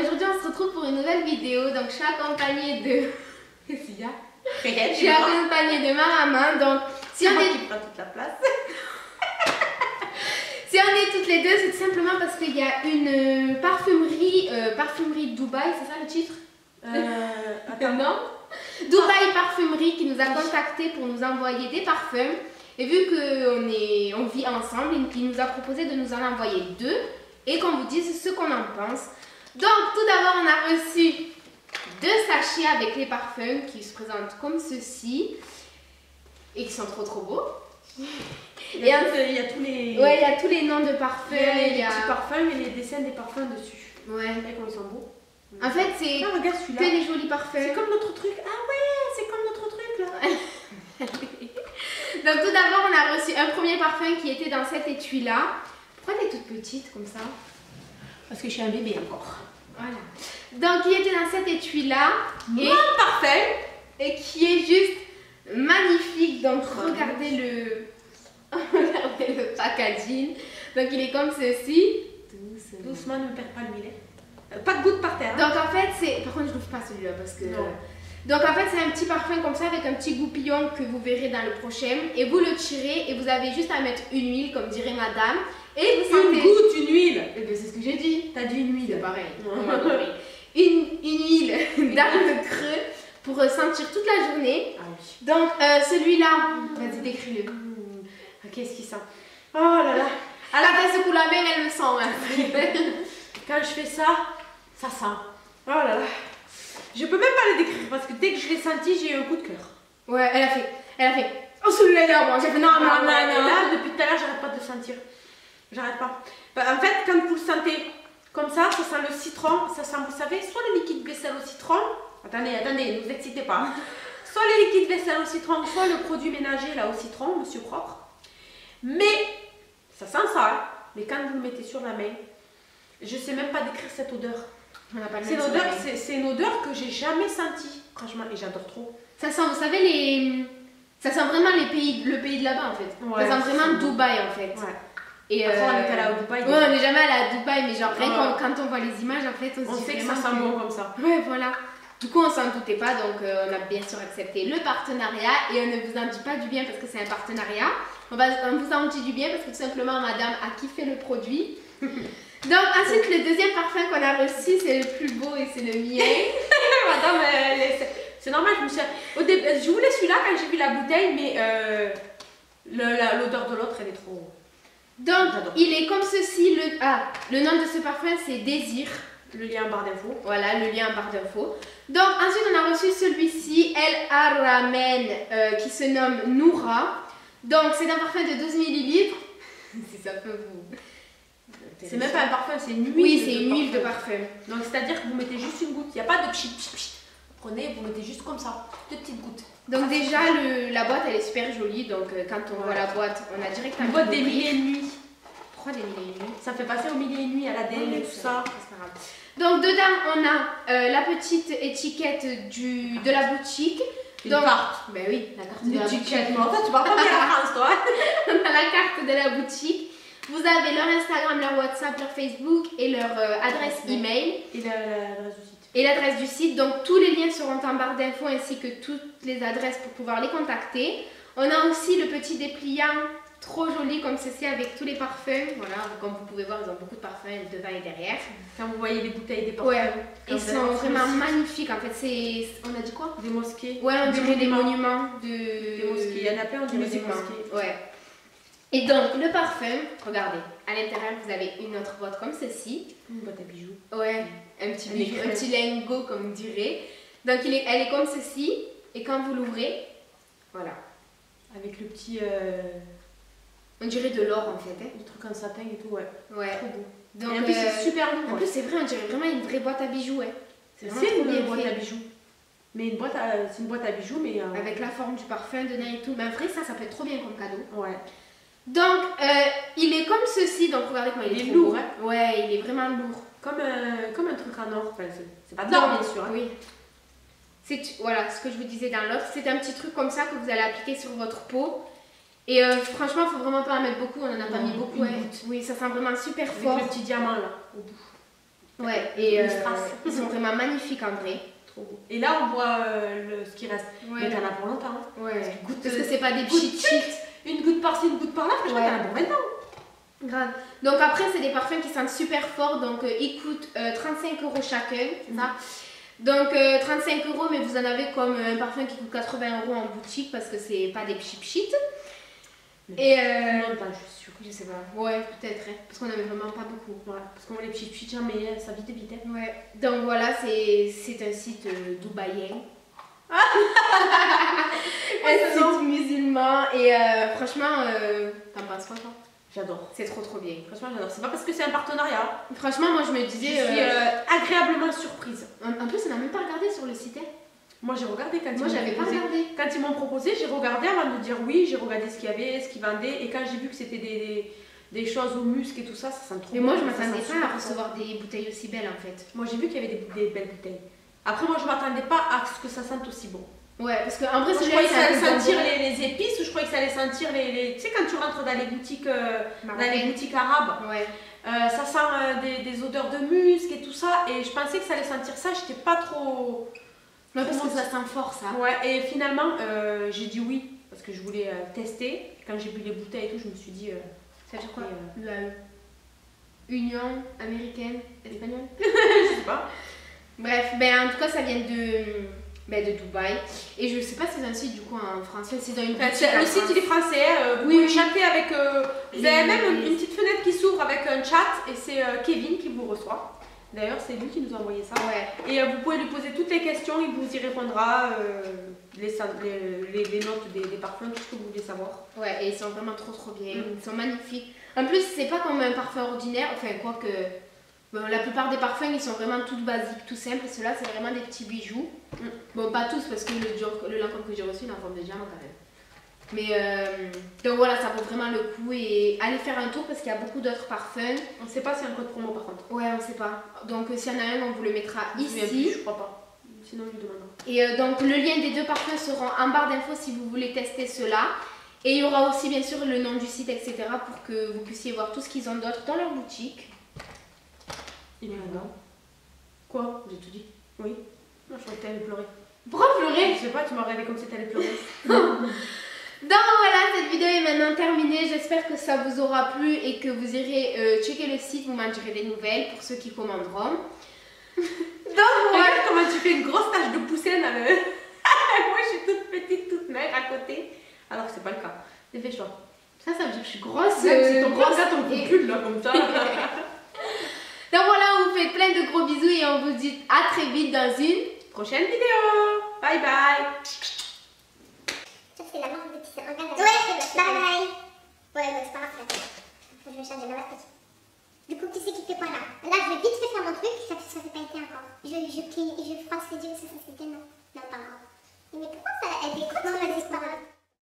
aujourd'hui on se retrouve pour une nouvelle vidéo. Donc je suis accompagnée de... Qu'est-ce qu'il y a? Je suis accompagnée de ma maman. Donc si on est... qui prend toute la place. Si on est toutes les deux, c'est tout simplement parce qu'il y a une parfumerie, parfumerie Dubaï, c'est ça le titre? Attends. Non, Dubaï Parfumerie qui nous a contacté pour nous envoyer des parfums. Et vu qu'on vit ensemble, il nous a proposé de nous en envoyer 2 et qu'on vous dise ce qu'on en pense. Donc tout d'abord, on a reçu 2 sachets avec les parfums qui se présentent comme ceci et qui sont trop beaux. Il y a tous les... Ouais, il y a tous les noms de parfums. Il y a les petits parfums et les dessins des parfums dessus. Ouais. Et comment ils sont beaux. En fait, c'est regarde celui-là. que des jolis parfums. C'est comme notre truc. Ah ouais, c'est comme notre truc là. Donc tout d'abord, on a reçu un premier parfum qui était dans cet étui-là. Pourquoi elle est toute petite comme ça? Parce que je suis un bébé encore. Voilà. Donc il était dans cet étui-là. Et parfum. Et qui est juste magnifique. Donc regardez le packaging. Donc il est comme ceci. Doucement, ne perds pas l'huile. Pas de gouttes par terre. Donc en fait, c'est... Par contre, je l'ouvre pas celui-là parce que... Non. Donc en fait, c'est un petit parfum comme ça avec un petit goupillon que vous verrez dans le prochain. Et vous le tirez et vous avez juste à mettre une huile, comme dirait madame. Et vous sentez... Une goutte, une huile. Eh bien, c'est ce que j'ai dit. T'as dit une huile. C'est pareil. une huile dans le creux pour sentir toute la journée. Ah oui. Donc celui-là, vas-y, décris-le. Qu'est-ce qu'il sent? Oh là là. Alors, quand elle secoue la main, elle le sent. Hein. Quand je fais ça, ça sent. Oh là là. Je peux même pas le décrire parce que dès que je l'ai senti, j'ai eu un coup de cœur. Ouais, elle a fait. Oh, celui-là, là, moi. J'ai fait non. Et là, depuis tout à l'heure, j'arrête pas de le sentir. J'arrête pas. En fait, quand vous le sentez comme ça sent le citron. Ça sent, vous savez, soit le liquide vaisselle au citron. Attendez, ne vous excitez pas. Soit le liquide vaisselle au citron, soit le produit ménager là au citron, Monsieur Propre. Mais ça sent ça. Hein. Mais quand vous le mettez sur la main, je sais même pas décrire cette odeur. C'est une odeur que j'ai jamais sentie, franchement, et j'adore trop. Ça sent, vous savez, ça sent vraiment le pays de là-bas en fait. Ouais, ça sent vraiment Dubaï en fait. Ouais. Et après, on est allé à Dubaï. Ouais, on n'est jamais allé à Dubaï, mais genre quand on voit les images en fait, on sait que ça sent bon comme ça. Ouais, voilà. Du coup, on s'en doutait pas, donc on a bien sûr accepté le partenariat et on ne vous en dit pas du bien parce que c'est un partenariat. On vous en dit du bien parce que tout simplement, madame a kiffé le produit. Donc ensuite, le deuxième parfum qu'on a reçu, c'est le plus beau et c'est le mien. Madame, c'est normal, je voulais celui-là quand j'ai vu la bouteille, mais l'odeur de l'autre, elle est trop... Donc, il est comme ceci, le nom de ce parfum, c'est Désir. Le lien en barre d'infos. Voilà, le lien en barre d'infos. Donc ensuite, on a reçu celui-ci, El Aramen, qui se nomme Noura. Donc c'est un parfum de 12 ml. Si ça peut vous... C'est même pas un parfum, c'est une huile. Oui, c'est une huile de parfum. Donc c'est-à-dire que vous mettez juste une goutte. Il n'y a pas de pchit. Prenez, vous mettez juste comme ça, 2 petites gouttes. Donc déjà, la boîte, elle est super jolie. Donc quand on voit la boîte, on a directement... Une boîte des milliers et nuits. Pourquoi des milliers et nuits? Ça fait passer aux milliers et nuits à l'ADN et tout ça. C'est pas grave. Donc dedans, on a la petite étiquette de la boutique. Une carte. Ben oui, la carte de la boutique. Tu vas pas bien la France, toi. On a la carte de la boutique. Vous avez leur Instagram, leur WhatsApp, leur Facebook et leur adresse email. Et l'adresse du site. Et l'adresse du site. Donc tous les liens seront en barre d'infos ainsi que toutes les adresses pour pouvoir les contacter. On a aussi le petit dépliant trop joli comme ceci avec tous les parfums. Voilà, comme vous pouvez voir, ils ont beaucoup de parfums devant et derrière. Quand vous voyez les bouteilles des parfums. Ouais, ils sont vraiment magnifiques. En fait, c'est... On a dit quoi? Des mosquées. Ouais, on dirait des monuments. Des mosquées. Il y en a plein, on dirait des mosquées. Ouais. Et donc, le parfum, regardez, à l'intérieur, vous avez une autre boîte comme ceci. Une boîte à bijoux. Ouais, un petit lingot, comme on dirait. Donc, elle est comme ceci. Et quand vous l'ouvrez, voilà. Avec le petit... On dirait de l'or, en fait. Hein. Le truc en satin et tout, ouais. Ouais. Trop beau. Donc, et en plus, c'est super lourd. En plus, c'est vrai, on dirait vraiment une vraie boîte à bijoux. Ouais. C'est une boîte à bijoux. Mais c'est une boîte à bijoux, mais... Avec la forme du parfum dedans et tout. Mais en vrai, ça peut être trop bien comme cadeau. Ouais. Donc, il est comme ceci. Donc, regardez comment il est lourd. Hein. Ouais, il est vraiment lourd. Comme un truc en or. Enfin, c'est pas de l'or, bien sûr. Hein. Oui. Voilà, ce que je vous disais dans l'autre. C'est un petit truc comme ça que vous allez appliquer sur votre peau. Et franchement, il ne faut vraiment pas en mettre beaucoup. On n'en a pas mis beaucoup. Ouais. Oui, ça sent vraiment super fort. Avec le petit diamant, là, au bout. Ouais, et Le strass. ils sont vraiment magnifiques en vrai. Trop beau. Et là, on voit ce qui reste. Ouais. Mais t'en as pour longtemps. Hein. Ouais. Goutte, Parce que c'est pas des goutte cheats. Une goutte par-ci, une goutte par-là, franchement, Ouais. t'en as pour 20 ans. Grave. Donc après, c'est des parfums qui sentent super fort. Donc ils coûtent 35 € chacun, c'est ça. Donc 35 €, mais vous en avez comme un parfum qui coûte 80 € en boutique parce que c'est pas des cheap shit. Et Non, pas, je suis sûre. je sais pas. Ouais, peut-être. Hein, parce qu'on avait vraiment pas beaucoup. Voilà, parce que moi, les petits pitchs, mais ça vite vite. Hein. Ouais. Donc voilà, c'est un site dubaïen. Un site musulman. Et franchement, t'en penses quoi toi? J'adore. C'est trop bien. Franchement, j'adore. C'est pas parce que c'est un partenariat. Franchement, moi je me Je disais. suis agréablement surprise. En plus, on n'a même pas regardé sur le site. Hein. Moi, j'ai regardé quand Moi, ils m'ont j'avais pas proposé. regardé. Quand ils m'ont proposé, j'ai regardé avant de dire oui. J'ai regardé ce qu'il y avait, ce qu'ils vendaient. Et quand j'ai vu que c'était des choses au musc et tout ça, ça sent trop Mais bon. moi, je Ça m'attendais sent pas à super recevoir des bouteilles aussi belles en fait. bon. Moi, j'ai vu qu'il y avait des belles bouteilles. Après, moi, je m'attendais pas à ce que ça sente aussi bon. Ouais, parce que en vrai, Moi, je celui-là, croyais que ça allait c'est un peu sentir bonbon. les épices ou je croyais que ça allait sentir les... Tu sais, quand tu rentres dans les boutiques, Marocaines. arabes, Ouais. ça sent des odeurs de musc et tout ça. Et je pensais que ça allait sentir ça. J'étais pas trop... Non, parce que ça sent fort ça. Ouais, et finalement, j'ai dit oui. Parce que je voulais tester. Quand j'ai bu les bouteilles et tout, je me suis dit... Ça veut dire quoi? Et, UAE. Union américaine espagnole. je sais pas. Bref, ben en tout cas, ça vient de Dubaï. Et je sais pas si c'est un site du coup en français. C'est dans une boutique. Le en site, France. il est français. Vous Oui, pouvez oui. chatter avec... vous avez même Les- une petite fenêtre qui s'ouvre avec un chat. Et c'est Kevin qui vous reçoit. D'ailleurs, c'est lui qui nous a envoyé ça. Ouais. Et vous pouvez lui poser toutes les questions, il vous y répondra, les notes des parfums, tout ce que vous voulez savoir. Ouais, et ils sont vraiment trop bien. Ils sont magnifiques. En plus, c'est pas comme un parfum ordinaire. Enfin, quoique. Bon, la plupart des parfums, ils sont vraiment tout basiques, tout simples. Ceux-là, c'est vraiment des petits bijoux. Bon, pas tous, parce que le Lancôme que j'ai reçu, il est en forme de diamant quand même. Mais donc voilà, ça vaut vraiment le coup. Et allez faire un tour parce qu'il y a beaucoup d'autres parfums. On ne sait pas si c'est un code promo par contre. Ouais, on sait pas. Donc s'il y en a un, on vous le mettra Je me souviens plus, ici. je crois pas. Sinon, on lui demandera. Et donc le lien des deux parfums seront en barre d'infos si vous voulez tester cela. Et il y aura aussi bien sûr le nom du site, etc. pour que vous puissiez voir tout ce qu'ils ont d'autre dans leur boutique. Il est là-dedans. Quoi? J'ai tout dit. Oui. Non, je crois que t'allais pleurer. Pourquoi pleurer? Je sais pas, tu m'as regardé comme si t'allais pleurer. Donc voilà, cette vidéo est maintenant terminée. J'espère que ça vous aura plu et que vous irez checker le site, vous m'en direz des nouvelles pour ceux qui commanderont. Donc voilà. Regarde comment tu fais une grosse tache de poussière dans le... Moi, je suis toute petite, toute maigre à côté. Alors que c'est pas le cas. Dépêche-toi. Ça veut dire que je suis grosse. C'est ton grosse. regarde ton pull là, comme ça. Donc voilà, on vous fait plein de gros bisous et on vous dit à très vite dans une Prochaine vidéo. Bye bye. Ça, c'est la marque de tissu. Ouais, bye bye. Ouais, bah, c'est pas grave. Je vais changer ma truc. Du coup, tu sais qui fait quoi là? Là, je vais vite fait faire mon truc. Ça fait pas été encore. Je froisse les yeux, ça c'est bien. Non, pas grave. Mais pourquoi ça, elle décolle? Non, mais c'est pas grave.